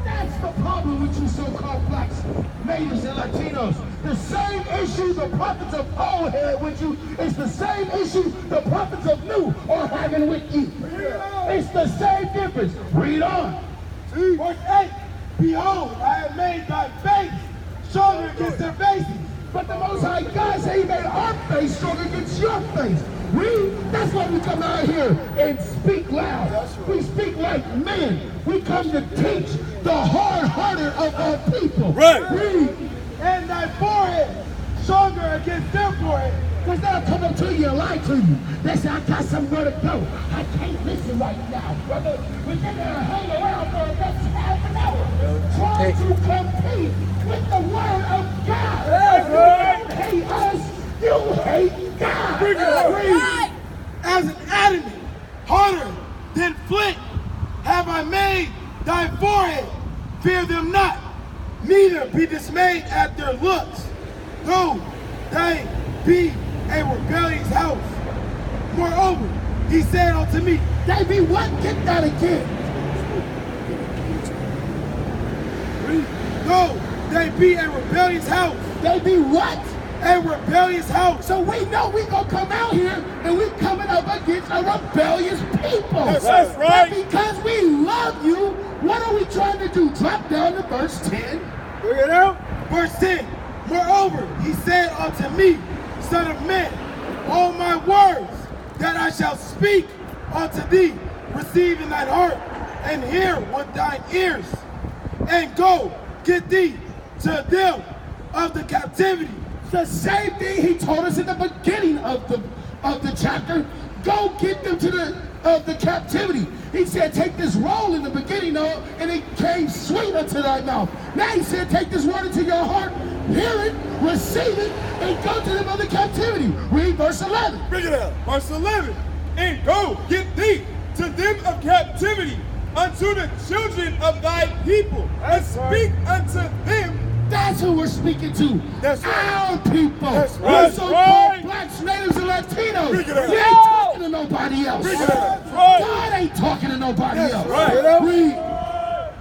That's the problem with you so-called blacks, natives, and Latinos. The same issue the prophets of old had with you is the same issue the prophets of new are having with you. It's the same difference. Read on. Verse 8, behold, I have made thy face stronger against their faces. But the Most High God said He made our face stronger against your face. That's why we come out here and speak loud. We speak like men. We come to teach the hard-hearted of our people. Right. And thy forehead stronger against their forehead. Because they'll come up to you and lie to you. They say, I got somewhere to go. I can't listen right now, brother. But they're going to hang around for the next half an hour trying to compete with the word of God. If you don't hate us, you hate God. Read. As an adamant, harder than flint, have I made thy forehead. Fear them not, neither be dismayed at their looks, though they be a rebellious house. Moreover, he said unto me, They be what? Get that again. though they be a rebellious house. They be what? A rebellious house. So we know we gonna come out here and we coming up against a rebellious people. That's right. But because we love you, what are we trying to do? Drop down to verse 10. Bring it out. Verse 10. Moreover, he said unto me, Son of man, all my words that I shall speak unto thee, receive in thine heart, and hear with thine ears, and go get thee to them of the captivity. The same thing he told us in the beginning of the chapter. Go get them to the captivity. He said, take this roll in the beginning of, and it came sweet unto thy mouth. Now he said, take this word into your heart, hear it, receive it, and go to them of the captivity. Read verse 11. Bring it out. Verse 11, and go get thee to them of captivity unto the children of thy people, and speak unto them. That's who we're speaking to. That's right. Our people. That's We're right. so-called blacks, natives, and Latinos. Bring it out. We ain't talking to nobody else. Bring it out. God ain't talking to nobody That's else. right. Read.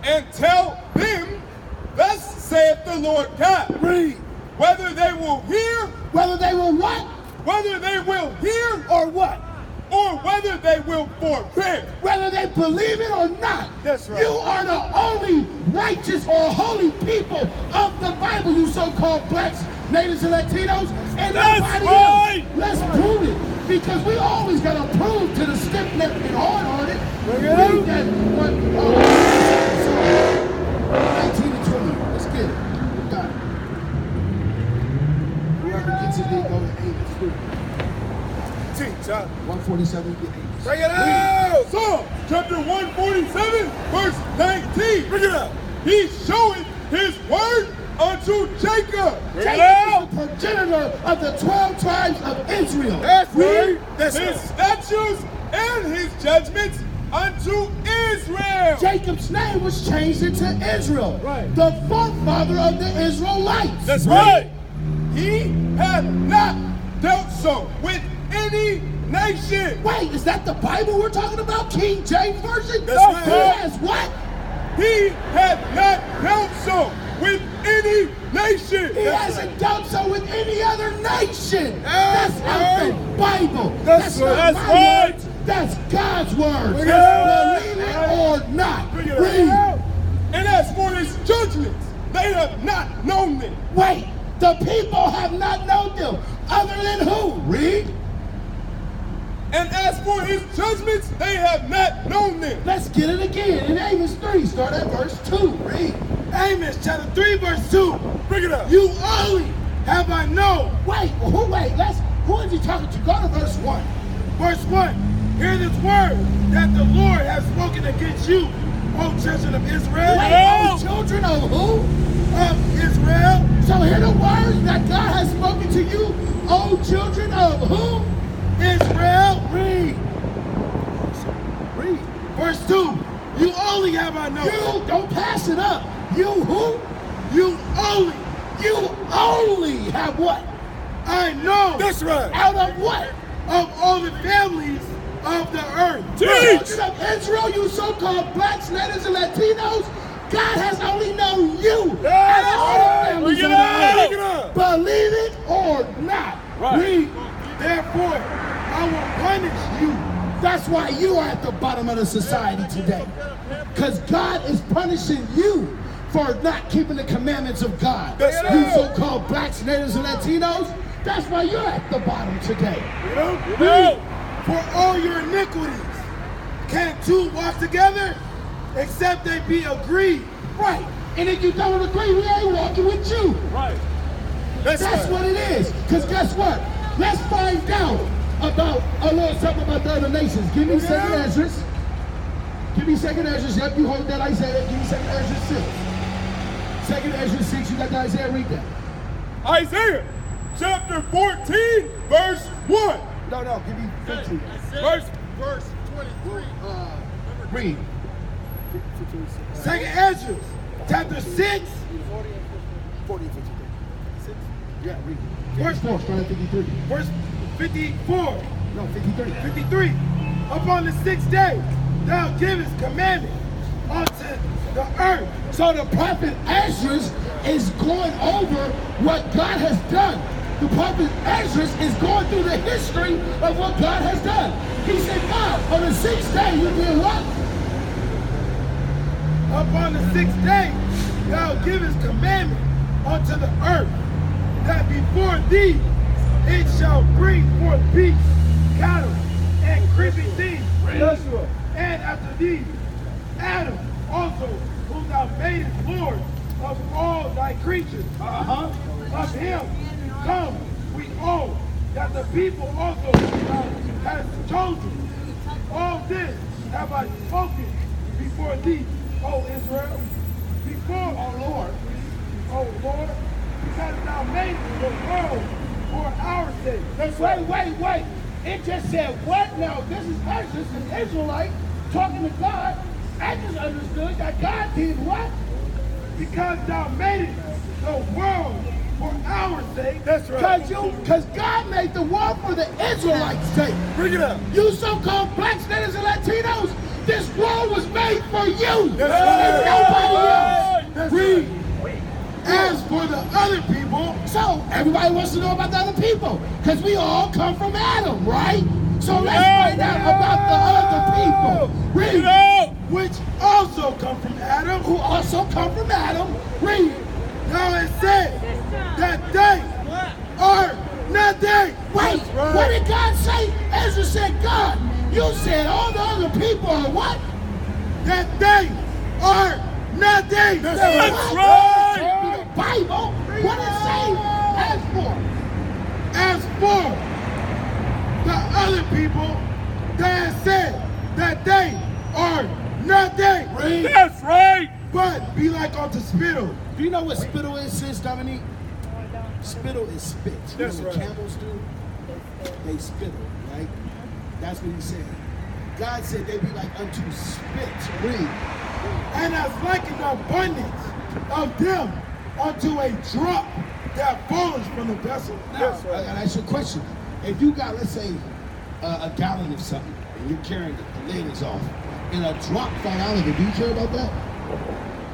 And tell them, thus saith the Lord God, Read. whether they will hear, Whether they will what? whether they will hear, Or what? or whether they will forbear. Whether they believe it or not. That's right. You are the only righteous or holy people of the Bible, you so-called blacks, natives, and Latinos, and That's nobody right. else. Let's prove it. Because we always got to prove to the stiff-necked and hard-hearted. Bring it out. Read that one. 19 and 20. Let's get it. Got it. Whoever gets it, they go to Amos 3. Teach, huh? 147, get Amos. Bring it out. Psalm chapter 147, verse 19. Bring it out. He showeth his word unto Jacob. Jacob is the progenitor of the 12 tribes of Israel. That's Read. right. That's His right. statutes and his judgments unto Israel. Jacob's name was changed into Israel, Right. the forefather of the Israelites. That's right. He hath not dealt so with any nation. Wait, is that the Bible we're talking about? King James Version? That's right. He has what? He hath not dealt so with any nation. He hasn't done so with any other nation. That's That's out the Bible. That's not right. my That's right. words. That's God's words. Bring it out. Believe it or not. Bring it Read. out. And as for his judgments, they have not known them. Wait, the people have not known them. Other than who? Read. And as for his judgments, they have not known them. Let's get it again. In Amos 3, start at verse 2. Read. Amos chapter 3, verse 2. Bring it up. You only have I known. Wait, who is he talking to? Go to verse 1. Verse 1. Hear this word that the Lord has spoken against you, O children of Israel. Wait, oh, children of who? Of Israel. So hear the words that God has spoken to you, O children of who? Israel. Read. Read. Verse 2. You only have I known. You don't pass it up. You who? You only have what? I know. That's right. Out of what? Of all the families of the earth. Children of Israel, you so-called blacks, natives, and Latinos, God has only known you. Out of all the families of the earth. Believe it or not. Right. Read. Therefore, I will punish you. That's why you are at the bottom of the society today. Because God is punishing you for not keeping the commandments of God. That's You right. so-called blacks, natives, and Latinos, that's why you're at the bottom today. For all your iniquities, can two walk together except they be agreed? Right. And if you don't agree, we ain't walking with you. Right. That's what it is. Because guess what? Let's find out about a little something about the other nations. Give me second Esdras. Give me second Esdras. Yep, you hold that Isaiah. Give me second Esdras 6. Second Esdras 6, you got the Isaiah, read that. Isaiah chapter 14, verse 1. No, give me 15. Verse 23. Read. Second Ezra, chapter 6, 40 and 53. 6? Yeah, read. Verse 4, start at 53. verse 54, No, 53. 53. Upon the sixth day, thou givest commandment unto the earth. So the prophet Esdras is going over what God has done. The prophet Esdras is going through the history of what God has done. He said, God, on the sixth day you did what? Upon the sixth day, thou givest commandment unto the earth, that before thee it shall bring forth beasts, cattle, and creeping things. Joshua. And after thee, Adam also, whom thou madest Lord of all thy creatures. Of him come we all, that the people also thou hast chosen. All this have I spoken before thee, O Israel, before, O Lord, because thou made the world for our sake. Wait. It just said what? Now, this is Esdras, an Israelite, talking to God. Esdras understood that God did what? Because thou made the world for our sake. That's right. Because God made the world for the Israelites' sake. Bring it up. You so-called blacks, natives, and Latinos, this world was made for you. That's And nobody else. That's Read. As for the other people, So everybody wants to know about the other people, because we all come from Adam, right? So let's find out about the other people. Read. which also come from Adam, Who also come from Adam. Read. thou hast said that they are not they. Wait, what did God say? Ezra said, God, you said all the other people are what? That they are not they. That's right. The Bible, what it say? As for the other people, that has said that they are not they. That's right. But be like unto spittle. Do you know what spittle is, sis Dominique? Spittle is spit. That's What right. camels do? They spittle, right? That's what he said. God said they be like unto spit. Read. And as like an abundance of them unto a drop that falls from the vessel. Now, I gotta ask you a question. If you got, let's say, a gallon of something, and you're carrying it, the lid is off, and a drop fall out of it, do you care about that?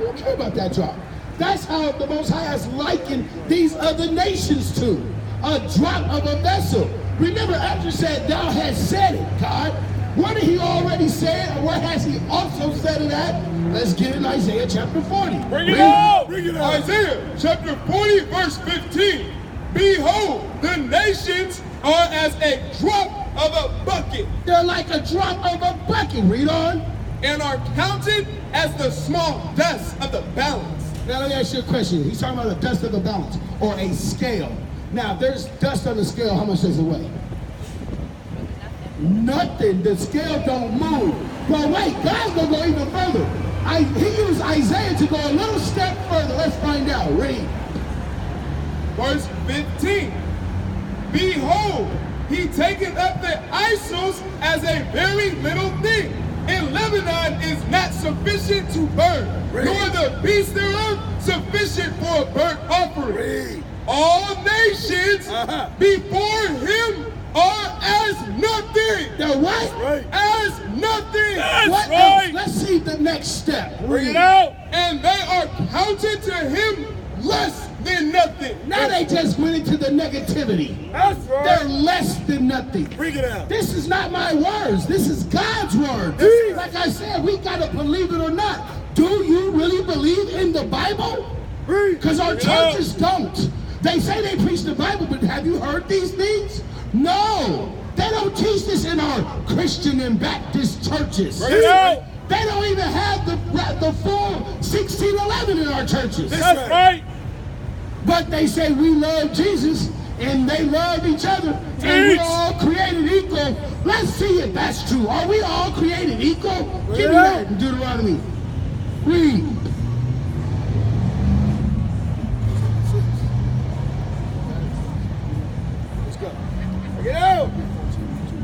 You don't care about that drop. That's how the Most High has likened these other nations to. A drop of a vessel. Remember, after said, thou hast said it, God. What did he already say, or what has he also said it at? Let's get in Isaiah chapter 40. Bring it out. Isaiah chapter 40, verse 15. Behold, the nations are as a drop of a bucket They're like a drop of a bucket. Read on. and are counted as the small dust of the balance. Now let me ask you a question. He's talking about the dust of the balance, or a scale. Now, if there's dust on the scale, how much does it weigh? Nothing. The scale don't move. But wait, God's gonna go even further. He used Isaiah to go a little step further. Let's find out. Read. Verse 15. Behold, he taketh up the isles as a very little thing, in Lebanon is not sufficient to burn, nor the beast thereof sufficient for a burnt offering. All nations before him are as nothing. The what? As nothing. What else? Let's see the next step. Bring it out. And they are counted to him less than nothing. Now they just went into the negativity. That's right. They're less than nothing. Bring it out. This is not my words. This is God's words. Like I said, we got to believe it or not. Do you really believe in the Bible? Because our churches don't. They say they preach the Bible, but have you heard these things? No. They don't teach this in our Christian and Baptist churches. They don't even have the full 1611 in our churches. That's right. But they say we love Jesus and they love each other and we're all created equal. Let's see if that's true. Are we all created equal? Give me that in Deuteronomy. Read. Let's go. Bring it out.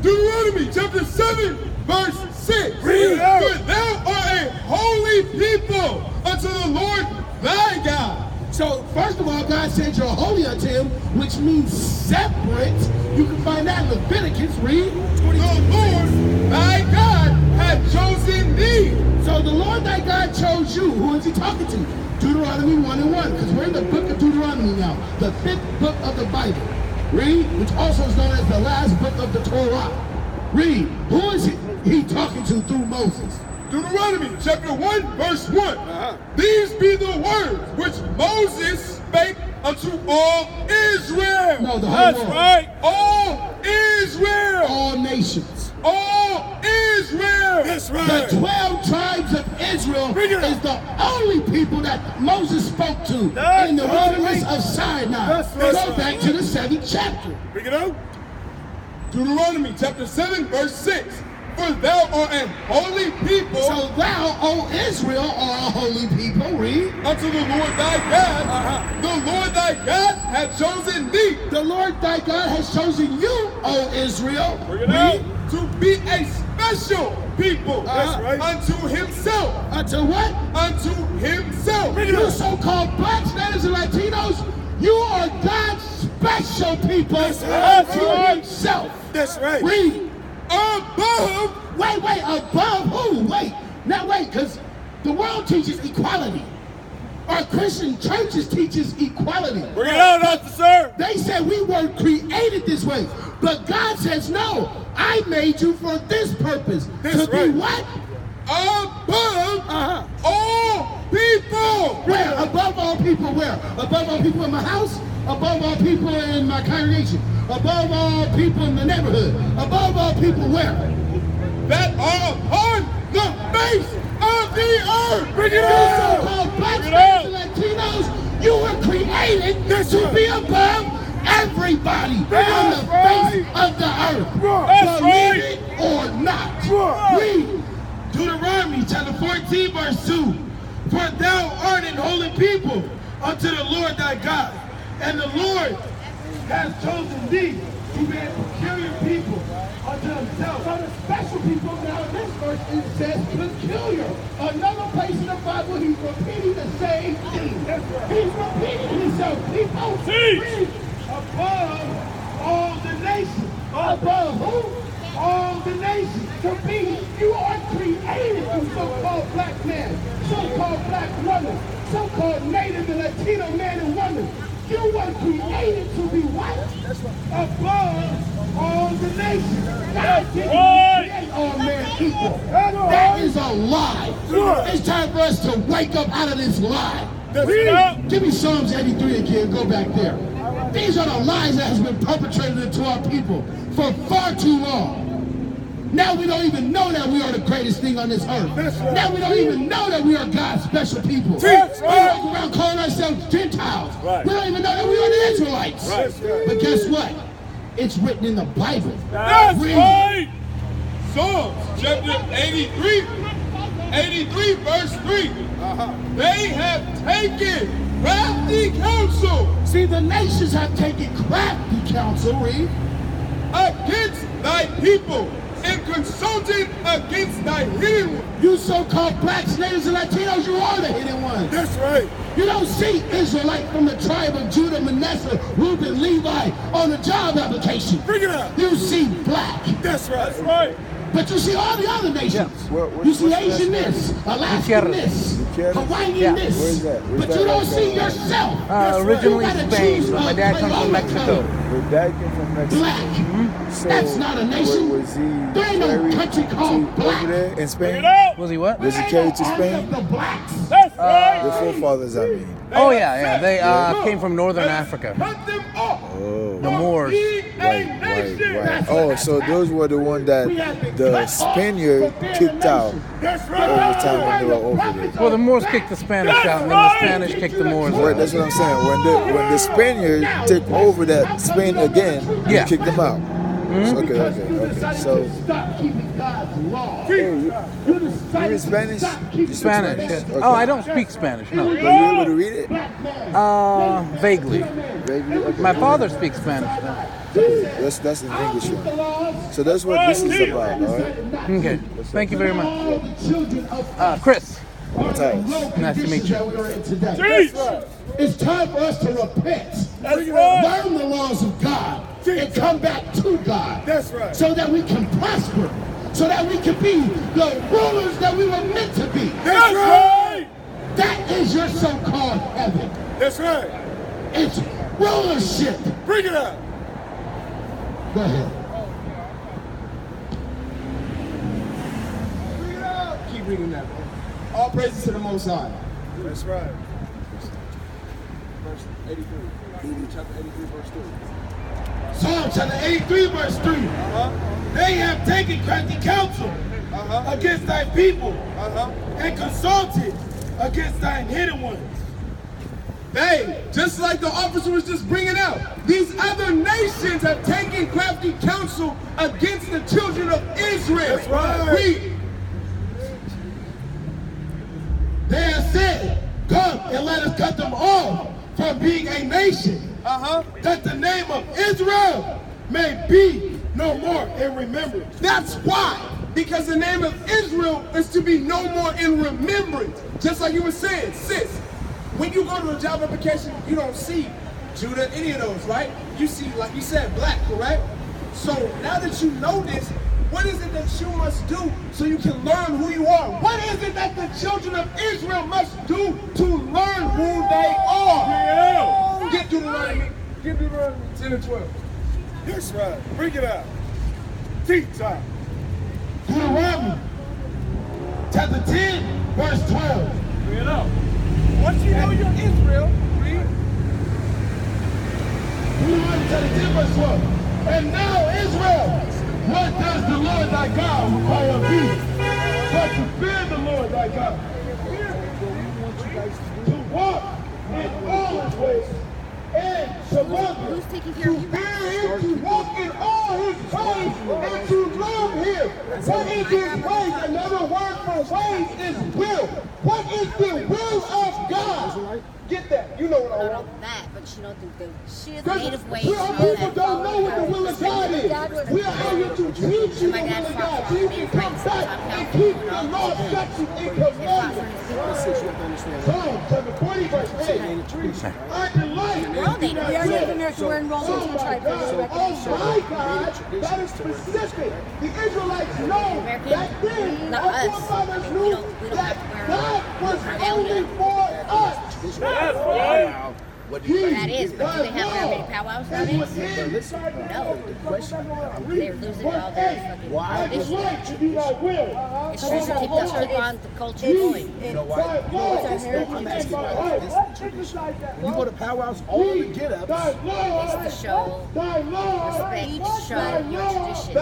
Deuteronomy chapter 7, verse 6. Read it out. For thou art a holy people unto the Lord thy God. So, first of all, God said you're holy unto him, which means separate. You can find that in Leviticus. Read. The Lord thy God hath chosen thee. So the Lord thy God chose you. Who is he talking to? Deuteronomy 1:1, because we're in the book of Deuteronomy now, the 5th book of the Bible. Read, which also is known as the last book of the Torah. Read, who is he talking to through Moses? Deuteronomy chapter 1, verse 1. These be the words which Moses spake unto all Israel. No, the whole world. Right. All Israel. All nations. All Israel. That's The right. 12 tribes of Israel Bring it is the only people that Moses spoke to That's in the right. wilderness of Sinai. That's right. Go back to the 7th chapter. Bring it out. Deuteronomy chapter 7, verse 6. For thou art a holy people So thou, O Israel, are a holy people. Read. unto the Lord thy God. The Lord thy God hath chosen thee The Lord thy God has chosen you, O Israel. Bring it out. to be a special people That's right. unto himself. Unto what? Unto himself. Bring it You out. so-called blacks, Spanish, and Latinos, you are God's special people right. unto himself. That's right. Read. Above Wait, above who? Now wait, because the world teaches equality. Our Christian churches teaches equality. Bring it out, officer. They said we weren't created this way. But God says, no, I made you for this purpose. That's to right. be what? above all people. Where? Above all people where? Above all people in my house? Above all people in my congregation? Above all people in the neighborhood? Above all people where? That are upon the face of the earth. Bring it You out. so-called blacks, Bring it out. Spanish, and Latinos, you were created to be above everybody on the face of the earth. That's Believe right. it or not. Read Deuteronomy chapter 14, verse 2. For thou art an holy people unto the Lord thy God, and the Lord has chosen thee to be a peculiar people unto himself. So the special people, now in this verse it says peculiar. Another place in the Bible he's repeating the same thing. He's repeating himself. He's read above all the nations. Above who? All the nations. To be, you are created, you so-called black man, so-called black woman, so-called native and Latino man and woman. You were created to be what? Above all the nations. God didn't create all men equal. That is a lie. It's time for us to wake up out of this lie. Give me Psalms 83 again, go back there. These are the lies that has been perpetrated into our people for far too long. Now we don't even know that we are the greatest thing on this earth. Now we don't even know that we are God's special people. We walk around calling ourselves Gentiles. We don't even know that we are the Israelites. But guess what? It's written in the Bible. Read. Psalms chapter 83 verse 3. They have taken crafty counsel See, the nations have taken crafty counsel, read, against thy people, and consulted against thy hidden one. You so-called blacks, natives, and Latinos, you are the hidden ones. That's right. You don't see Israelite from the tribe of Judah, Manasseh, Reuben, Levi on the job application. Bring it up. You see black. That's right. That's right. But you see all the other nations. Yeah. You see Asian this, Alaskan this, Gutierrez? Hawaiian Yeah. this. Where's that? Where's But that you don't like, see yourself. Originally You gotta Spain, choose but my a dad comes from Mexico. Your dad came from Mexico. Black. So, That's not a nation. Was he There ain't no carried country called to black. over there in Spain? Was he what? Was he carried to Spain? The blacks. Your forefathers, I mean. Oh yeah. They came from northern Africa. Cut them off. Oh. The Moors. Right. Oh, so those were the ones that the Spaniard kicked out over time when they were over there. Well, the Moors kicked the Spanish out, and then the Spanish kicked the Moors Right, out. that's what I'm saying. When the Spaniard took over that Spain again, Yeah. he kicked them out. Okay. So, Stop keeping God's law. you're Spanish? You speak Spanish. Okay. Oh, I don't speak Spanish. No. But you able to read it? Vaguely. Vaguely? Okay. My father speaks Spanish. That's an English one. So that's what this is about, all right? Okay. Thank you very much. Chris. Matthias. Nice to meet you. It's time for us to repent. Learn the laws of God and come back to God. That's right. So that we can prosper. So that we can be the rulers that we were meant to be. That's right. That is your so-called heaven. That's right. It's rulership. Bring it up. Go ahead. Keep reading that. All praises to the Most High. That's right. Verse 83. Chapter 83, verse 3. Psalm chapter 83, verse 3. They have taken crafty counsel against thy people and consulted against thine hidden ones. They, just like the officer was just bringing out, these other nations have taken crafty counsel against the children of Israel. That's right. Read. They have said, come and let us cut them off from being a nation, that the name of Israel May be no more in remembrance. That's why. Because the name of Israel is to be no more in remembrance. Just like you were saying, sis, when you go to a job application, you don't see Judah, any of those, right? You see, like you said, black, correct? So now that you know this, what is it that you must do so you can learn who you are? What is it that the children of Israel must do to learn who they are? Yeah. Get Deuteronomy 10 and 12. That's right. Bring it out. Teach time. Deuteronomy chapter 10, verse 12. Bring it out. Once you know you're Israel, read. Deuteronomy chapter 10, verse 12. And now Israel, what does the Lord thy God require of thee? But to fear the Lord thy God. To walk in all his ways. And to love him. Who's taking care of you? To fear him, to walk in all his ways, and to love him. What is his ways? Another word for ways is will. What is the will of God? Get that. You know what I I want. know that, but she don't think that she is Because native ways. people don't know what the will of God is. We are out here to teach you the will of God. So you can come back and keep the law, statutes, and commandments. Psalm chapter 40, verse 8. I delight in We're all native. thy We are will. Native American. We're enrolled Oh into the my tribe. God. Oh my God. That is specific. The Israelites know that then Not our us. forefathers We knew don't that wear God was regalia. only for us. That is, but do they have very many powwows nowadays? No. They're losing all their fucking tradition. It's just to keep keep on the culture going. When you go to powwows, all the get-ups. It's to show respect, to show your tradition.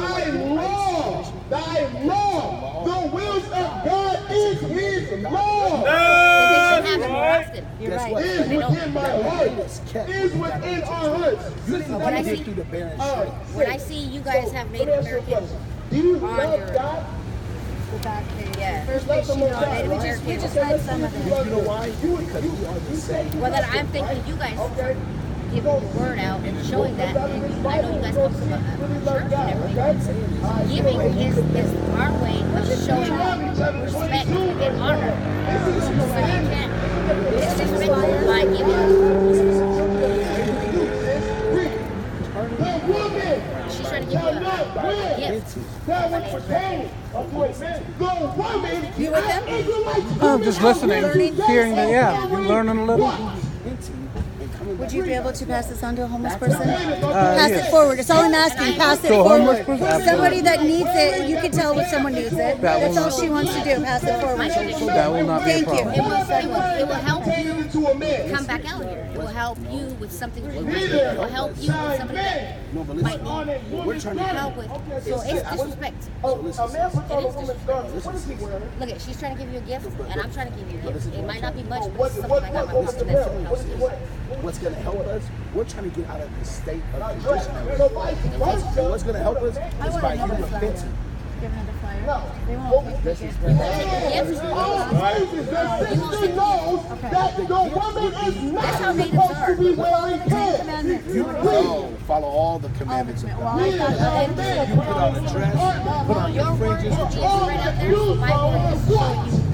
Thy law, the will of God is his law. They should have it more often. You're right. Is within my heart. Is within our hearts. You didn't When I get see- through the barren strait. When I see you guys have Native Americans Do you on love your God? yeah. Native American. We just read some of You know why? Because we are the same. Well, then I'm thinking you guys. Okay. giving the word out and showing that. And I know you guys come from a church and everything. Giving is our way of showing respect and honor. So you can't disrespect by giving. She's trying to give you a gift. You with them? I'm just listening, hearing the, you're learning a little. Would you be able to pass this on to a homeless person? Pass it forward. It's all I'm asking. Pass it forward. Somebody that needs it, you can tell when someone needs it. That's all she wants to do. Pass it forward. That will not be a Thank you. problem. It will help you come back out here. It will help you with something you need. It will help you with somebody that might need. We're trying to help with. So it's disrespect. Look at, she's trying to give you a gift, and I'm trying to give you a gift. It might not be much, but it's something I got my sister that someone else uses. What's going to help us? We're trying to get out of the state of condition. And what's going to help us is by you repenting. Give another flyer. They won't take it. Follow all the commandments of God. You put on a dress, put on your fringes,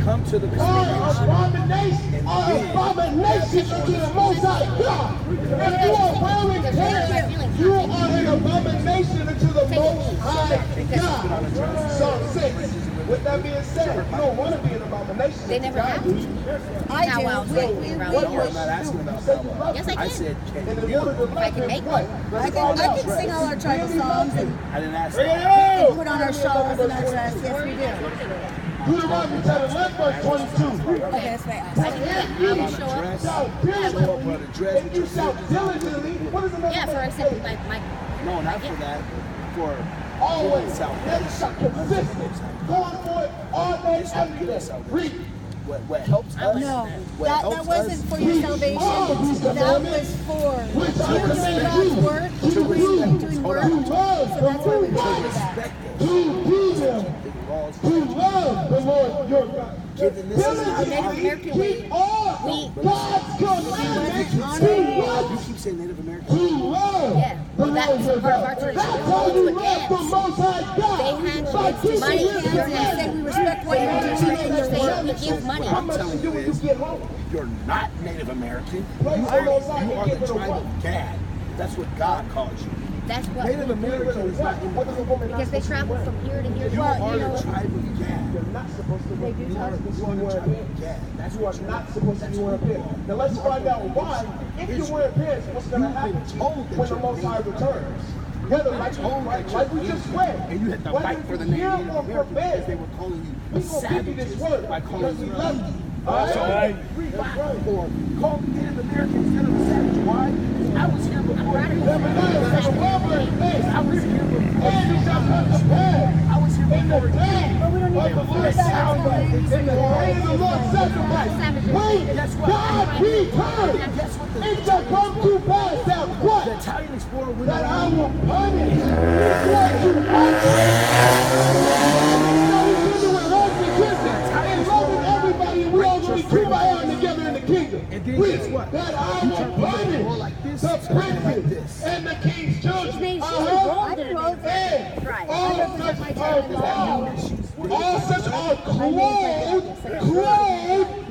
come to the congregation and abomination to the Most High God. If you are wearing pants, you are an abomination unto the Most High God. Psalm 6. With that being said, you don't want to be an abomination. They never have to. I do. I'm not asking about that. Yes, I I can. said, can If I can make one. I can sing all our tribal songs and I didn't ask that. put on our shawls and our dress. Yes, we do. Deuteronomy chapter 11, verse 22. Okay, that's right. I will show up. If you shout diligently, what is the Yeah, for example, my No, not for that. For always, salvation. consistent, going for it all day, every day. Read. What helps us? No, what that helps wasn't us for your salvation. That was for you doing God's work, you doing work. So that's why we do that. To love the Lord your God. Native American way. God's commandments You keep saying Native American. to love. Yeah, well, that's part of our tradition. That's how you love the Most High God. They hand kids money. Your hands say we respect what you're doing and you're saying we give money. I'm telling you is, you're not Native American. You are the tribe of Gad. That's what God calls you. That's what. Native American is not in the Bible. Because they travel from here to here. You are the tribe of Gad. You're not supposed to wear You are the tribe of Gad. That's You are not supposed to be wearing pants. Now let's find out why. If you wear pants, what's going to happen when the Most High returns? Whether like we just read, and you had to fight for the Native American because they were calling you savages by calling you Indian. Or call me Native American instead of a savage. Why? I was here before you. I was here before you. I was here before you. But we don't need to force that on God returned. It shall come to pass that what? The Italian explorer went That I around. will punish what you and loving everybody, and we all gonna be kumbaya together in the kingdom. And then guess what? That I will punish the princes and the king's children. All such are clothed,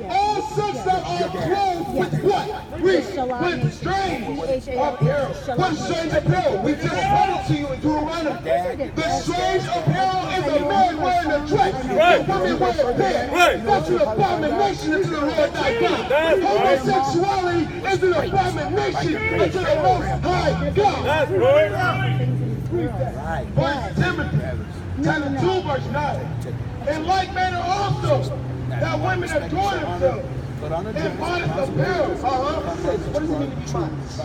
all such that are clothed with what? With strange apparel. What strange apparel? We just read it to you in Deuteronomy. The strange apparel is a man wearing a dress. A woman wearing a pants. That's an abomination unto the Lord thy God. Homosexuality is an abomination unto the Most High God. That's right. First Timothy chapter 2, verse 9. In like manner also, that women adorn themselves in modest apparel. What does it mean to be modest?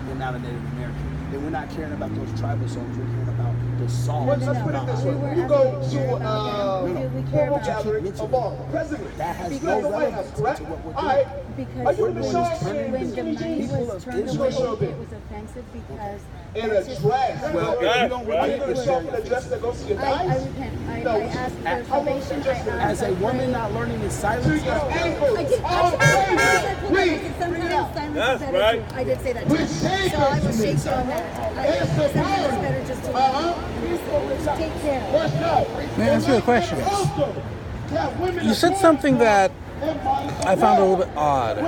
We're not a Native American. And we're not caring about those tribal songs. We're caring about the song. No, Let's put it this way. When you go to we care about gathering of all the presidents, That has speaking no of the White House, relevance to correct? what we're All doing. right. because Are you when the Sean the money people was of turned Israel away, it was offensive because in that's a just- dress? Well, if you don't Are you repent, the Sean in a dress that goes to your I thighs? repent. I No. asked for How long salvation. you just- I asked, as a I woman prayed. not learning in silence, To your ankles. I did. All praise. Read. Sometimes silence is better too. I did say that too. With shade So I will to me. shake you on that. It's the Sometimes it's word. better just to take care. What's up? May I ask you a question? You You said something that I found a little bit odd.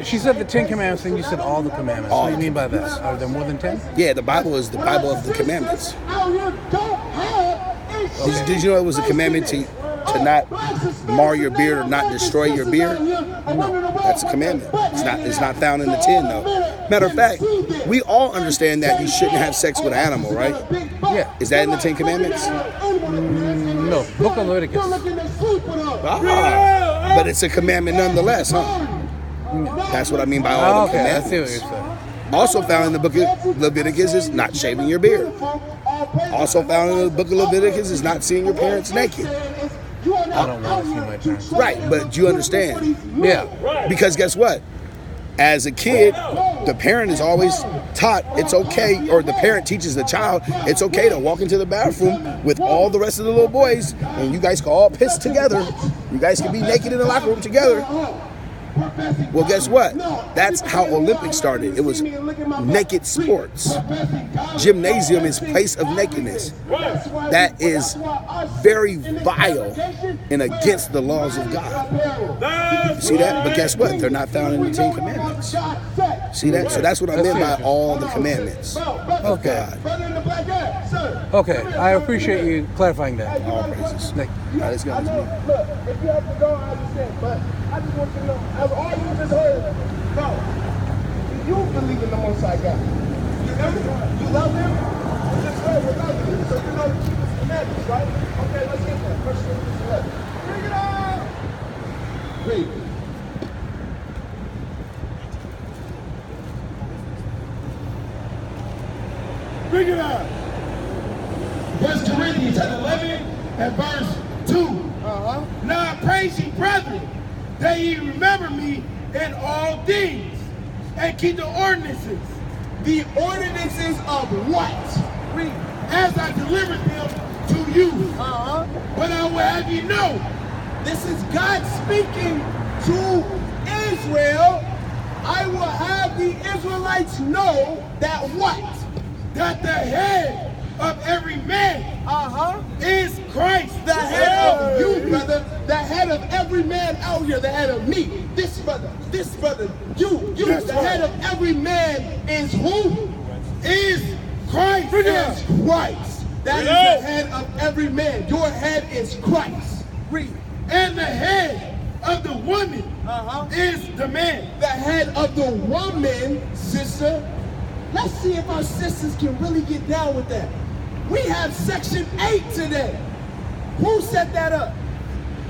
She said the 10 Commandments, and you said all the commandments. What do you mean by this? Are there more than 10? Yeah, the Bible is the Bible of the commandments. Did you know it was a commandment to not mar your beard or not destroy your beard? No, that's a commandment. It's not found in the 10 though. Matter of fact, we all understand that you shouldn't have sex with an animal, right? Yeah. Is that in the 10 Commandments? No, Book of Leviticus. Ah, but it's a commandment nonetheless, huh? That's what I mean by all the Okay, I see what commandments. you're saying. Also found in the book of Leviticus is not shaving your beard. Also found in the book of Leviticus is not seeing your parents naked. I don't want to see my parents. Right, but you understand. Yeah. Because guess what? As a kid, the parent is always taught it's okay, or the parent teaches the child it's okay to walk into the bathroom with all the rest of the little boys, and you guys can all piss together. You guys can be naked in the locker room together. Well, guess what? That's how Olympics started. It was naked sports. Gymnasium is place of nakedness. That is very vile and against the laws of God. You see that? But guess what? They're not found in the 10 Commandments. See that? So that's what I meant by all the commandments of God. Okay, I appreciate you clarifying that. All praises. Nick. All right, let's go. Look, if you have to go, I understand. But I just want you to know, as all you just heard, bro, do you believe in the Most High God? You love Him? You just heard without Him. So you know to keep His commandments, right? Okay, let's get that. First Corinthians 11. Bring it up! Read. Bring it up! 1 Corinthians 11 and verse 2. Now I praise ye, brethren, that ye remember me in all things, and keep the ordinances. The ordinances of what? Read. As I delivered them to you. But I will have you know. This is God speaking to Israel. I will have the Israelites know that what? That the head of every man is Christ. The head of you, brother. The head of every man out here. The head of me. This brother. You. That's the right. head of every man is who? Is Christ. Is Christ. That is the head of every man. Your head is Christ. Read. And the head of the woman is the man. The head of the woman, sister. Let's see if our sisters can really get down with that. We have section 8 today. Who set that up?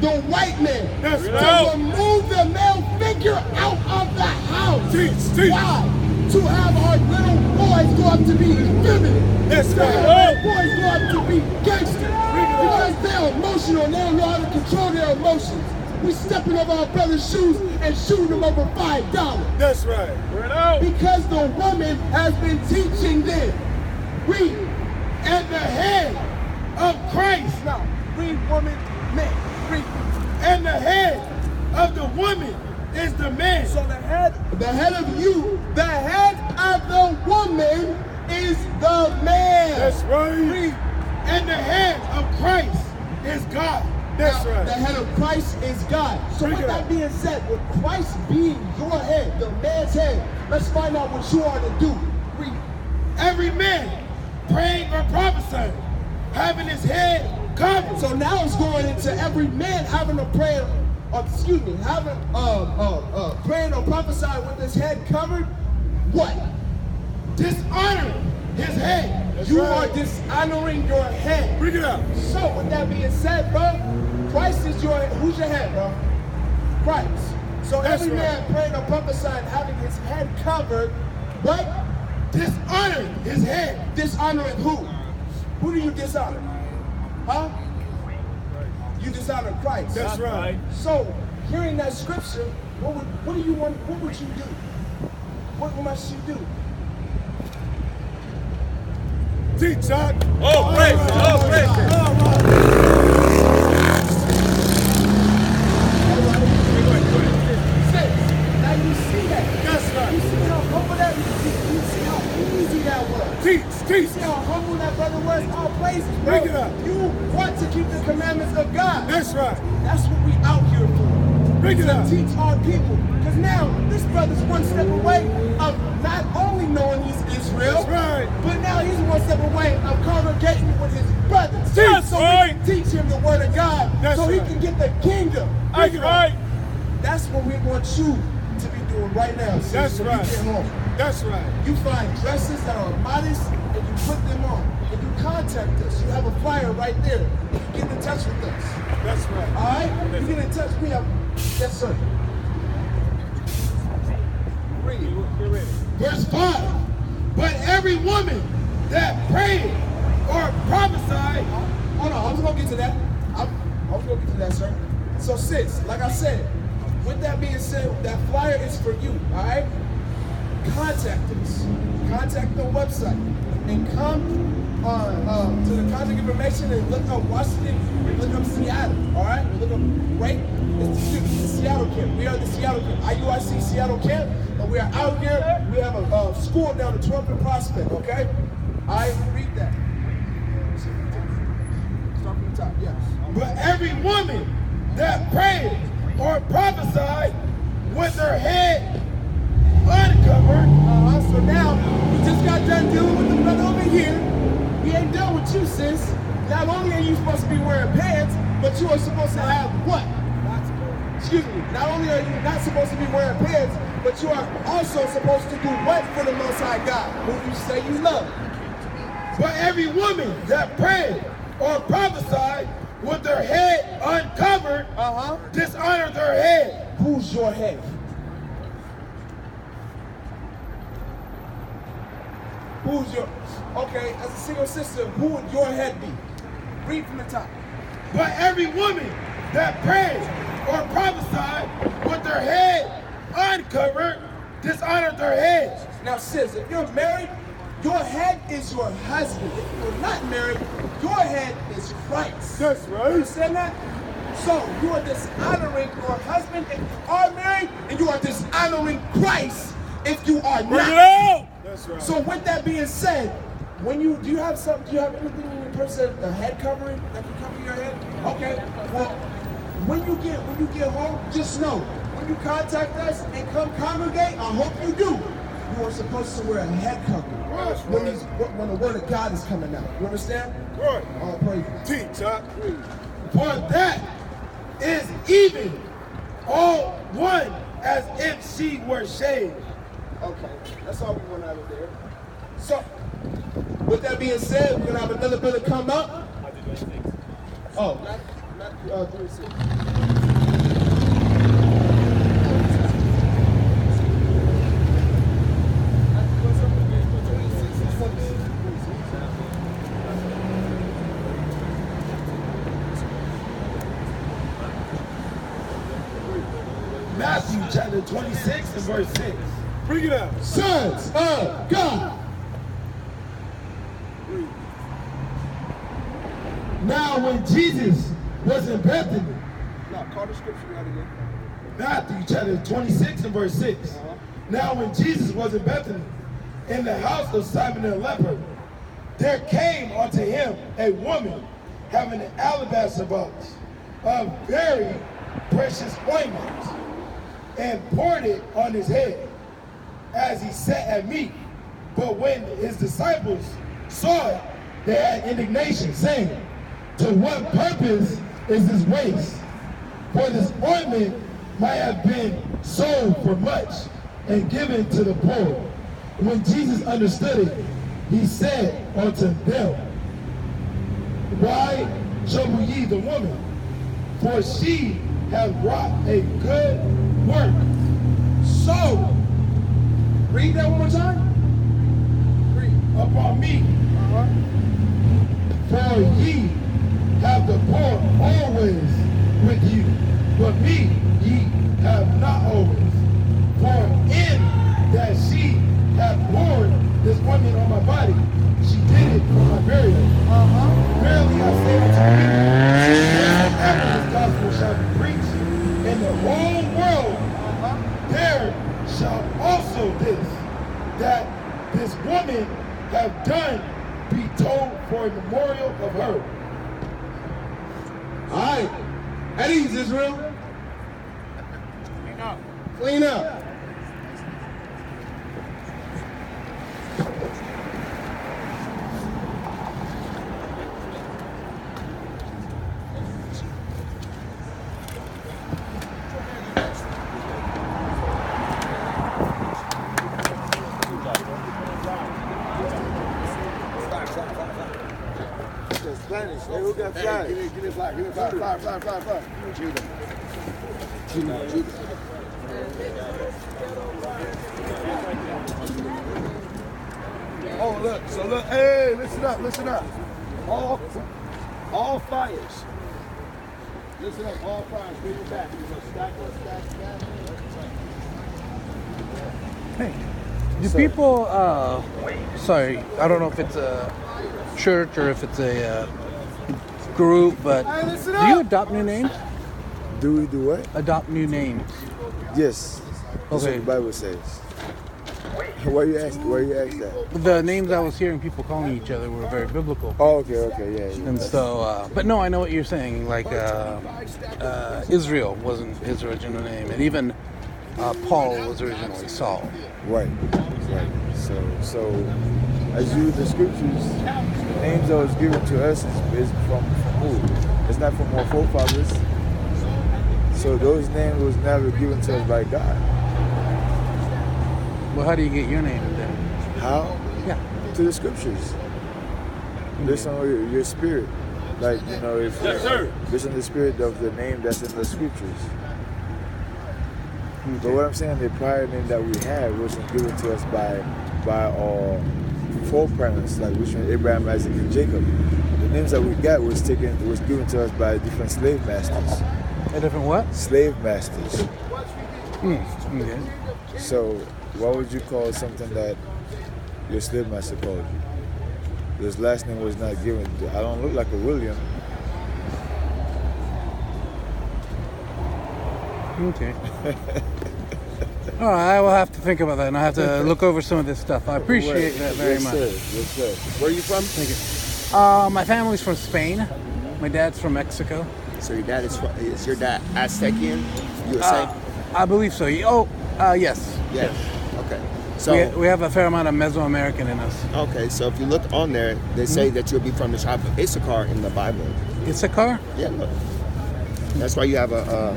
The white man. That's to right. remove the male figure out of the house. Teach. Why? To have our little boys grow up to be effeminate. That's to right. have our boys grow up to be gangsters. Because they're emotional and they don't know how to control their emotions. We stepping over our brother's shoes and shooting them over $5. That's right. Because the woman has been teaching them. Read. And the head of Christ. Now, read woman, man. Read. And the head of the woman is the man. So the head of you, the head of the woman is the man. That's right. Read. And the head of Christ is God. That's Now, right. The head of Christ is God. So Bring with it that up. being said, with Christ being your head, the man's head, let's find out what you are to do. Read. Every man praying or prophesying, having his head covered. So now it's going into every man having a prayer, having praying or prophesying with his head covered. What? Dishonoring his head. That's you right. Are dishonoring your head. Bring it up. So with that being said, bro, Christ is your head. Who's your head, bro? Christ. So That's every right. man praying or prophesying, having his head covered, what? Dishonoring his head. Dishonoring who? Who do you dishonor? Huh? You dishonor Christ. That's right. So, hearing that scripture, what do you want? What would you do? What must you do? Teach, Chuck. Oh, praise it. Oh, praise it. Now you see that. That's right. You see how humble that is? You see how easy that was. Teach. You see how humble that brother was? All praises, bro. Bring it up. You want to keep the commandments of God. That's right. That's what we out here for. Bring it to up. teach our people. Because now, this brother's one step away of not only knowing he's Israel, That's right. but now he's one step away of congregating with his brothers. That's so right. we can teach him the word of God. That's so right. he can get the kingdom. That's Bring it right. up. That's what we want you to be doing right now. sis, That's when right. You get home. That's right. You find dresses that are modest and you put them on. And you contact us. You have a flyer right there. You get in touch with us. That's right. All right? You get in touch. We have, yes, sir. Bring it. Get ready. Verse 5. But every woman that prayed or prophesied. Hold on, I'm just gonna get to that. I'm gonna get to that, sir. So, sis, like I said, with that being said, that flyer is for you, all right? Contact us. Contact the website and come to the contact information and look up Washington and look up Seattle, all right? Look up right. It's the Seattle camp. We are the Seattle camp. IUIC Seattle camp. And we are out here. We have a school down the 12th and Prospect, okay? I read that. Start from the top, yes. But every woman that prayed or prophesied with her head uncovered. So now, we just got done dealing with the brother over here. We ain't done with you, sis. Not only are you supposed to be wearing pants, but you are supposed to have what? Excuse me. Not only are you not supposed to be wearing pants, but you are also supposed to do what for the Most High God, who you say you love. But every woman that prayed or prophesied with their head uncovered, dishonored their head. Who's your head? Who's your, okay, as a single sister, who would your head be? Read from the top. But every woman that prayed or prophesied with their head uncovered, dishonored their head. Now sis, if you're married, your head is your husband. If you're not married, your head is Christ. That's right. You understand that? So you are dishonoring your husband if you are married, and you are dishonoring Christ if you are not. Bring it out. That's right. So with that being said, do you have anything in your person, a head covering that can cover your head? Okay. Well, when you get home, just know when you contact us and come congregate, I hope you do. You are supposed to wear a head covering when the word of God is coming out. You understand? Right. All praise. Teach, Chuck. For that is even all one as if she were shaved. Okay, that's all we want out of there. So, with that being said, we're gonna have another brother come up. Oh, not 36. Matthew chapter 26 and verse 6. Bring it out. Sons of God. Now when Jesus was in Bethany, Now, call the scripture out again. Matthew chapter 26 and verse 6. Now when Jesus was in Bethany, in the house of Simon the leper, there came unto him a woman having an alabaster box of very precious ointment, and poured it on his head as he sat at meat. But when his disciples saw it, they had indignation, saying, to what purpose is this waste? For this ointment might have been sold for much and given to the poor. When Jesus understood it, he said unto them, why trouble ye the woman? For she hath wrought a good work. So, read that one more time. Read. Upon me. For ye have the poor always with you, but me ye have not always. For in that she hath poured this woman on my body, she did it for my burial. Verily I say unto you, wheresoever this gospel shall be preached in the whole world, there shall also this, that this woman have done, be told for a memorial of her. All right. At ease, Israel. Clean up. Spanish. Hey, who got flag? Give me a flag. Give me a flag. Flag. Judah. Oh, look. So look. Hey, listen up. All fires. Listen up. All fires. Bring it back. Stack. Hey, do people, sorry, I don't know if it's a church or if it's a group, but do you adopt new names? Do we do what? Adopt new names. Yes. That's what the Bible says. Why you ask that? The names I was hearing people calling each other were very biblical. Oh, okay, yeah. And so, but no, I know what you're saying. Like, Israel wasn't his original name, and even Paul was originally Saul. Right. So as you read the scriptures, the names that was given to us is from who? It's not from our forefathers. So those names was never given to us by God. Well, how do you get your name then? How? Yeah. To the scriptures. Listen on your spirit. Like, you know, if listen to the spirit of the name that's in the scriptures. Okay. But what I'm saying, the prior name that we had wasn't given to us by our foreparents, like which one, Abraham, Isaac, and Jacob. The names that we got was given to us by different slave masters. A different what? Slave masters. Okay. So why would you call something that your slave master called you? His last name was not given. I don't look like a William. Okay. All right, I will have to think about that, and I have to look over some of this stuff. I appreciate that very much. Yes, sir. Where are you from? Thank you. My family's from Spain. My dad's from Mexico. So your dad is your dad Aztecian? You were saying? I believe so. Yes. Yes. Okay. So we have a fair amount of Mesoamerican in us. Okay, so if you look on there, they say that you'll be from the tribe of Issachar in the Bible. Issachar? Yeah, look. That's why you have a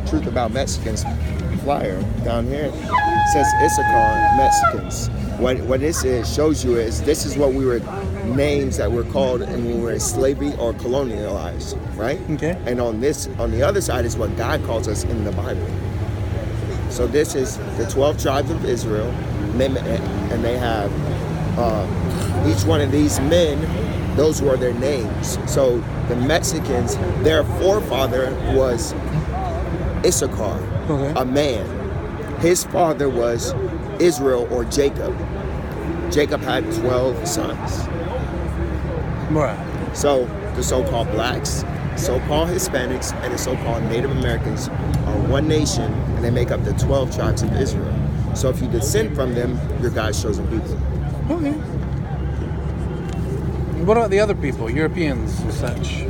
Truth About Mexicans flyer down here. It says Issachar Mexicans. What this is shows you is this is what we were names that were called when we were in slavery or colonialized, right? Okay. And on the other side is what God calls us in the Bible. So this is the 12 tribes of Israel, and they have each one of these men, those were their names. So the Mexicans, their forefather was Issachar, a man. His father was Israel or Jacob. Jacob had 12 sons. Right. So the so-called blacks, so-called Hispanics, and the so-called Native Americans are one nation, and they make up the 12 tribes of Israel. So if you descend from them, you're God's chosen people. Okay. What about the other people, Europeans and such?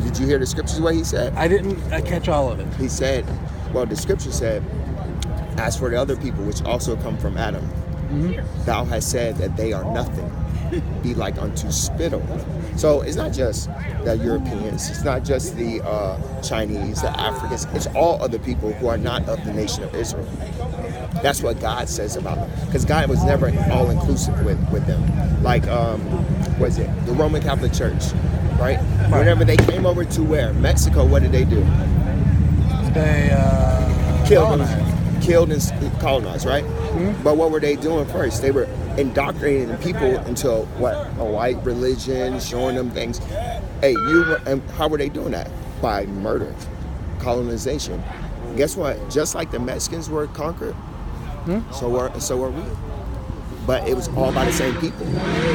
Did you hear the scriptures what he said? I didn't catch all of it. He said, well, the scripture said, as for the other people which also come from Adam, thou hast said that they are nothing. Be like unto spittle. So it's not just the Europeans, it's not just the Chinese, the Africans, it's all other people who are not of the nation of Israel. That's what God says about them. Because God was never all-inclusive with them. Like, what is it? The Roman Catholic Church, right? Whenever they came over to where? Mexico, what did they do? They killed killed and colonized, right? But what were they doing first? They were indoctrinating people into a white religion, showing them things. Hey, and how were they doing that? By murder, colonization. Guess what? Just like the Mexicans were conquered, so are we. But it was all by the same people.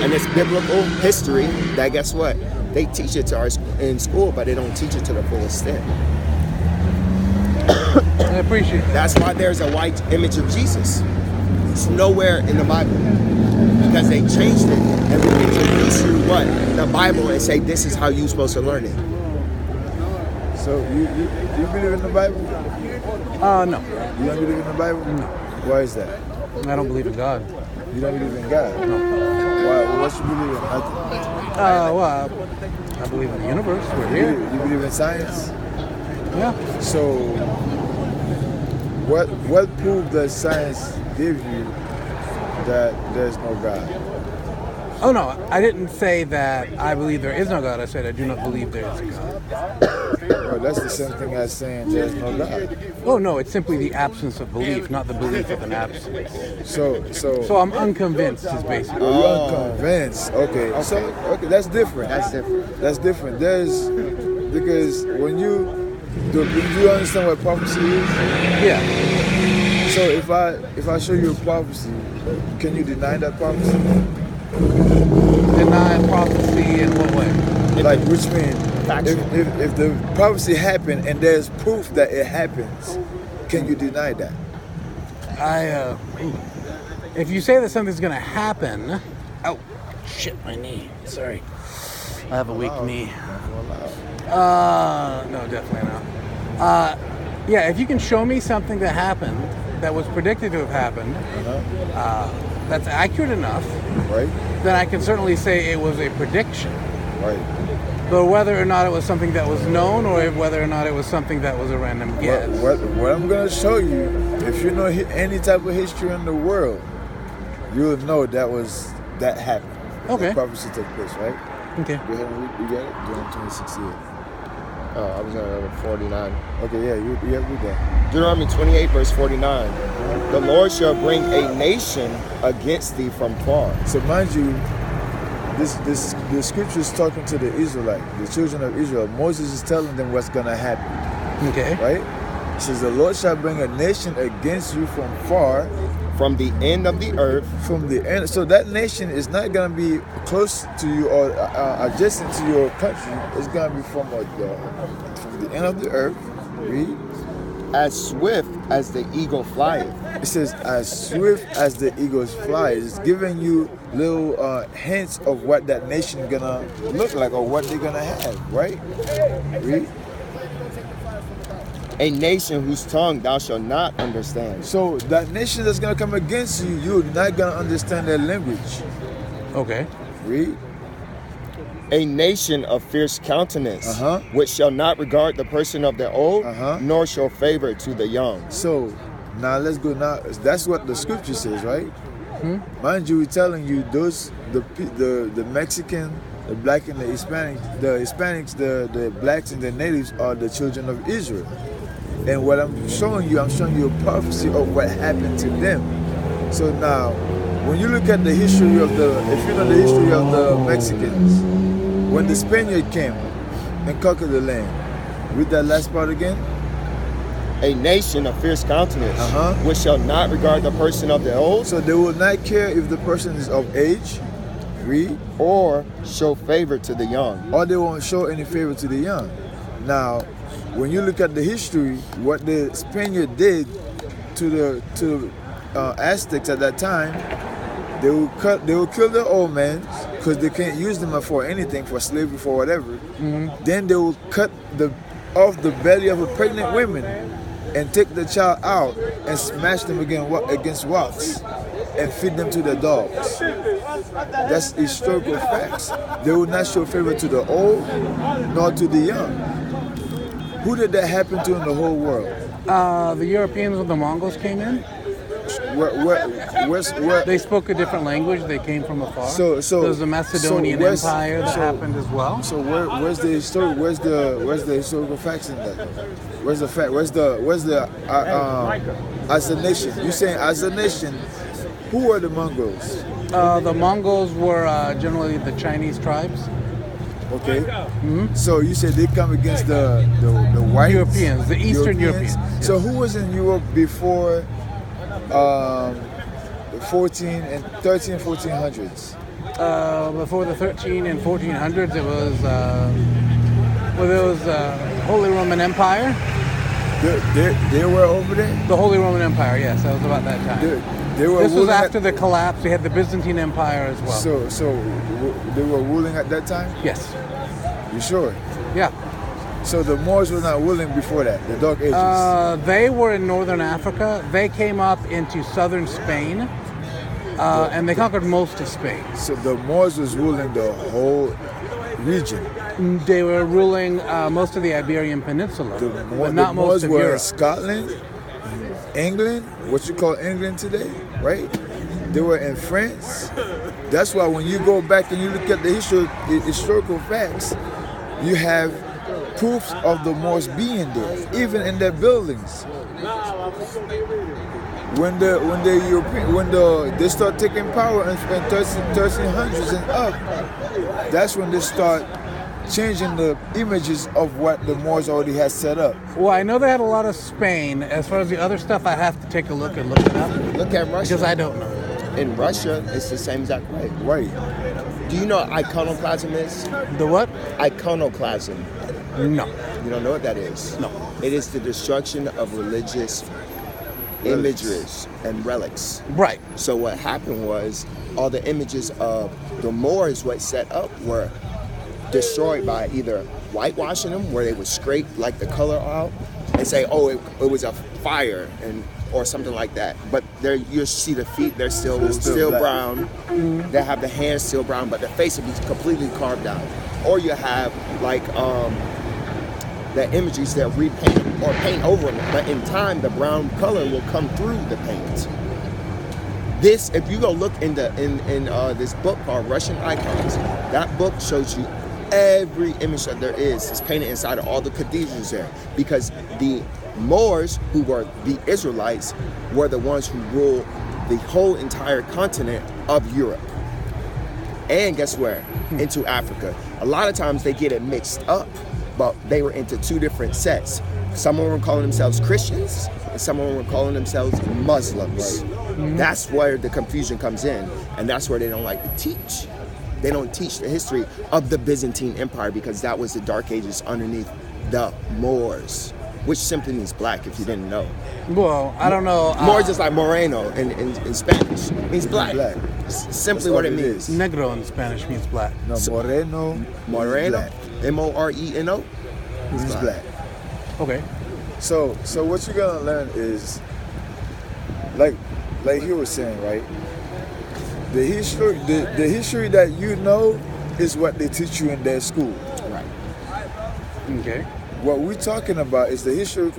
And it's biblical history that, guess what? They teach it to us in school, but they don't teach it to the full extent. I appreciate that. That's why there's a white image of Jesus. It's nowhere in the Bible. Because they changed it and we introduce you what? The Bible, and say this is how you're supposed to learn it. So you believe in the Bible? No. You don't believe in the Bible? No. Why is that? I don't believe in God. You don't believe in God? No. Why? What you believe in? Well, I believe in the universe. We're here. You believe in science? Yeah. So, what proof does science give you that there's no God? Oh no, I didn't say that I believe there is no God. I said I do not believe there is a God. Well, that's the same thing as saying there's no God. Oh no, it's simply the absence of belief, not the belief of an absence. So I'm unconvinced is basically. Oh, you're unconvinced. Okay. So that's different. That's different. Because when do you understand what prophecy is? Yeah. So if I show you a prophecy, can you deny that prophecy? Deny prophecy in what way? Like, which means if the prophecy happened and there's proof that it happens, can you deny that? If you say that something's gonna happen, oh shit, my knee. Sorry, I have a weak knee. No, definitely not. Yeah, if you can show me something that happened that was predicted to have happened, that's accurate enough, right? Then I can certainly say it was a prediction. Right. But whether or not it was something that was known, or whether or not it was something that was a random guess. What I'm gonna show you, if you know any type of history in the world, you'll know that happened. Okay. That prophecy took place, right? Okay. You got it? During 26 years. Oh, I was on 49. Okay, yeah, you read that. Deuteronomy 28, verse 49. The Lord shall bring a nation against thee from far. So mind you, the scripture is talking to the Israelites, the children of Israel. Moses is telling them what's gonna happen. Okay. Right? It says the Lord shall bring a nation against you from far. From the end of the earth. From the end. So that nation is not gonna be close to you or adjacent to your country. It's gonna be from the end of the earth. Read. As swift as the eagle flieth. It says, as swift as the eagles fly. It's giving you little hints of what that nation gonna look like or what they're gonna have, right? Read. A nation whose tongue thou shalt not understand. So that nation that's gonna come against you, you're not gonna understand their language. Okay. Read. A nation of fierce countenance, which shall not regard the person of the old, nor show favor to the young. So now let's go now. That's what the scripture says, right? Mind you, we're telling you the Mexican, the black and the Hispanics, the blacks and the natives are the children of Israel. And what I'm showing you a prophecy of what happened to them. So now, when you look at the history if you know the history of the Mexicans, when the Spaniard came and conquered the land, read that last part again. A nation of fierce countenance, which shall not regard the person of the old. So they will not care if the person is of age, read, or show favor to the young. Or they won't show any favor to the young. Now, when you look at the history, what the Spaniard did to the Aztecs at that time, they will kill the old men because they can't use them for anything, for slavery, for whatever. Then they will cut off the belly of a pregnant woman and take the child out and smash them against rocks and feed them to the dogs. That's historical facts. They will not show favor to the old nor to the young. Who did that happen to in the whole world? The Europeans when the Mongols came in. Where? They spoke a different language. They came from afar. So there's the Macedonian Empire that happened as well. So where's the historical facts in that? Where's the fact? Where's the as a nation? You saying as a nation? Who are the Mongols? The Mongols were generally the Chinese tribes. Okay. So you said they come against the white Europeans, the Eastern Europeans. So who was in Europe before 1400s? Before the 13 and 1400s, it was Holy Roman Empire. They were over there? The Holy Roman Empire, yes, that was about that time. They were this was after the collapse. We had the Byzantine Empire as well. So they were ruling at that time? Yes. You sure? Yeah. So the Moors were not ruling before that, the Dark Ages? They were in northern Africa. They came up into southern Spain, and they conquered most of Spain. So the Moors was ruling the whole region? They were ruling most of the Iberian Peninsula, but not most of were Europe. In Scotland, England, what you call England today, right? They were in France. That's why when you go back and you look at the historical facts, you have proofs of the Moors being there, even in their buildings. When they start taking power in 1300s and up, that's when they start changing the images of what the Moors already had set up. Well, I know they had a lot of Spain. As far as the other stuff, I have to take a look and look it up. Look at Russia. Because I don't know. In Russia, it's the same exact way. Right. Do you know what iconoclasm is? The what? Iconoclasm. No. You don't know what that is? No. It is the destruction of religious images and relics. Right. So what happened was all the images of the Moors, what set up, were destroyed by either whitewashing them, where they would scrape like the color out and say, oh, it was a fire or something like that. But there you see the feet, they're still brown. They have the hands still brown, but the face will be completely carved out. Or you have like the images that repaint or paint over them, but in time the brown color will come through the paint. This, if you go look in this book called Russian Icons, that book shows you every image that there is painted inside of all the cathedrals there, because the Moors, who were the Israelites, were the ones who ruled the whole entire continent of Europe. And guess where? Into Africa. A lot of times they get it mixed up, but they were into two different sets. Some of them were calling themselves Christians, and some of them were calling themselves Muslims. That's where the confusion comes in, and that's where they don't like to teach. They don't teach the history of the Byzantine Empire, because that was the Dark Ages underneath the Moors, which simply means black, if you didn't know. Well, I don't know. Moors is like moreno in Spanish. It means black. It's simply what it means. Negro in Spanish means black. No, moreno. Moreno. M-O-R-E-N-O. Means black. Okay. So what you're gonna learn is, like you were saying, right? The history that you know is what they teach you in their school. Right. Okay. What we're talking about is the history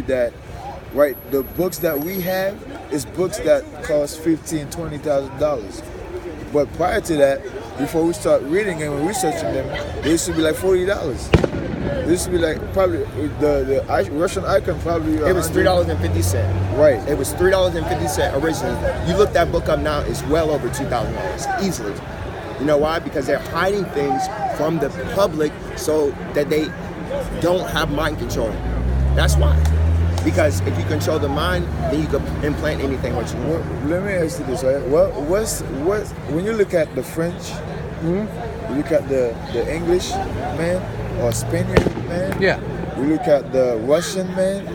that, right? The books that we have is books that cost $15,000-$20,000. But prior to that, before we start reading and researching them, they used to be like $40. They used to be like probably the Russian icon probably. It was $3.50. Right. It was $3.50 originally. You look that book up now, it's well over $2,000 easily. You know why? Because they're hiding things from the public so that they don't have mind control. That's why. Because if you control the mind, then you can implant anything what you want. Let me ask you this, right? When you look at the French, you look at the English man or Spaniard man, you look at the Russian man,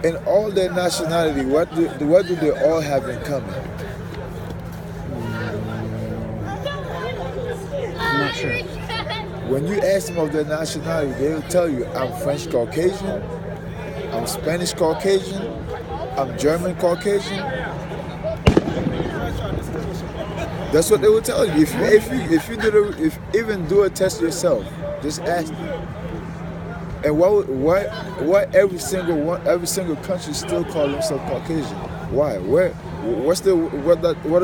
and all their nationality, what do they all have in common? I'm not sure. When you ask them of their nationality, they'll tell you, I'm French Caucasian, I'm Spanish Caucasian, I'm German Caucasian. That's what they will tell you. If you even do a test yourself, just ask them. And what every single country still call themselves Caucasian? Why? What does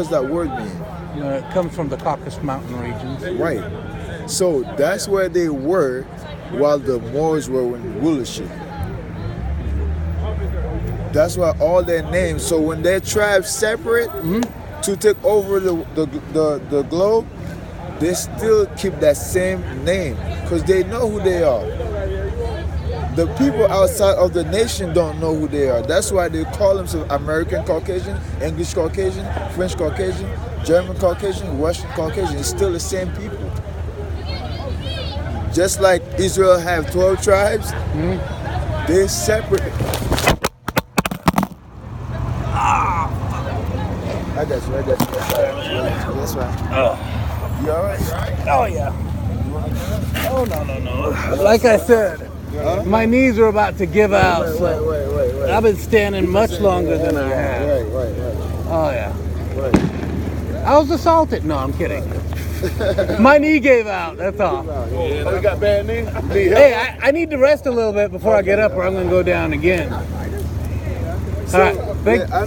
that word mean? It comes from the Caucasus Mountain regions. Right. So that's where they were while the Moors were in rulership. That's why all their names. So when their tribes separate to take over the globe, they still keep that same name because they know who they are. The people outside of the nation don't know who they are. That's why they call themselves American Caucasian, English Caucasian, French Caucasian, German Caucasian, Russian Caucasian. It's still the same people. Just like Israel have 12 tribes, they separate. I got you. That's right. You all right? Oh, yeah. Oh, no. Like I said, my knees are about to give out, so Wait. I've been standing much longer than I have. Right. Oh, yeah. Right. I was assaulted. No, I'm kidding. My knee gave out, that's all. Yeah, you got bad knee? Hey, I need to rest a little bit before I get up or I'm going to go down again. So, all right. I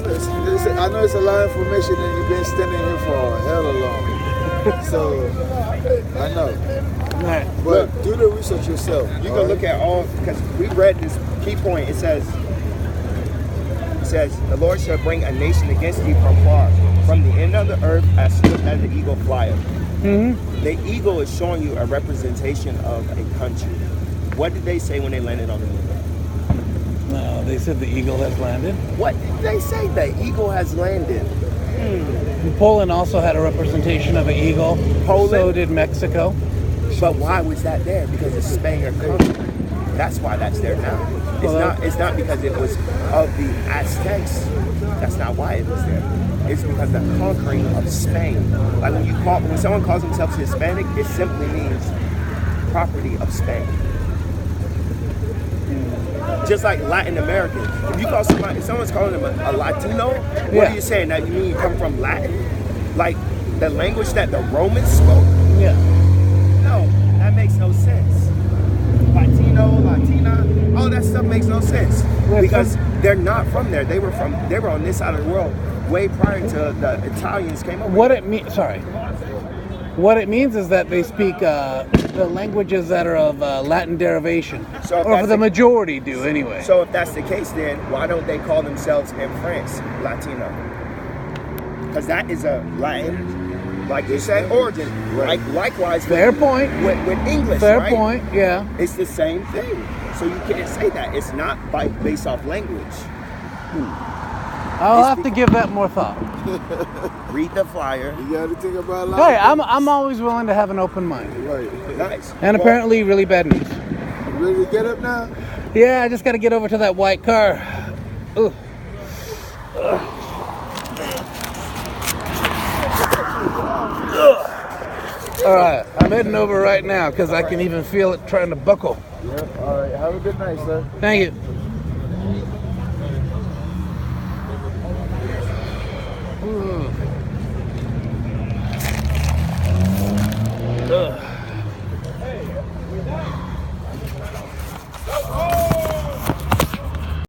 know it's a lot of information and you've been standing here for a hell of long. So, I know. Right. But do the research yourself. You can look at all, because we read this key point. It says, the Lord shall bring a nation against thee from far, from the end of the earth as swift as the eagle flieth. The eagle is showing you a representation of a country. What did they say when they landed on the moon? No, they said the eagle has landed. What did they say? The eagle has landed. Poland also had a representation of an eagle. Poland? So did Mexico. But why was that there? Because the Spaniard conquered. That's why that's there now. It's not because it was of the Aztecs. That's not why it was there. It's because the conquering of Spain. Like when someone calls themselves Hispanic, it simply means property of Spain. Just like Latin American. If someone's calling them a Latino, what are you saying? That you mean you come from Latin? Like the language that the Romans spoke? Yeah. No, that makes no sense. Latino, Latina, all that stuff makes no sense. Because they're not from there. They were on this side of the world way prior to the Italians came over. What it means is that they speak the languages that are of Latin derivation, or the majority do anyway. So if that's the case, then why don't they call themselves in France Latino? Because that is a Latin, like you said, origin. Right. Likewise, fair point. With English, fair right? point. Yeah, it's the same thing. So you can't say that it's not based off language. I'll have to give that more thought. Read the flyer. You got to think about a lot. Hey, I'm always willing to have an open mind. Right. Nice. And apparently, really bad news. You ready to get up now? Yeah, I just got to get over to that white car. Ooh. All right, I'm heading over right now because I can even feel it trying to buckle. Yep. All right. Have a good night, sir. Thank you.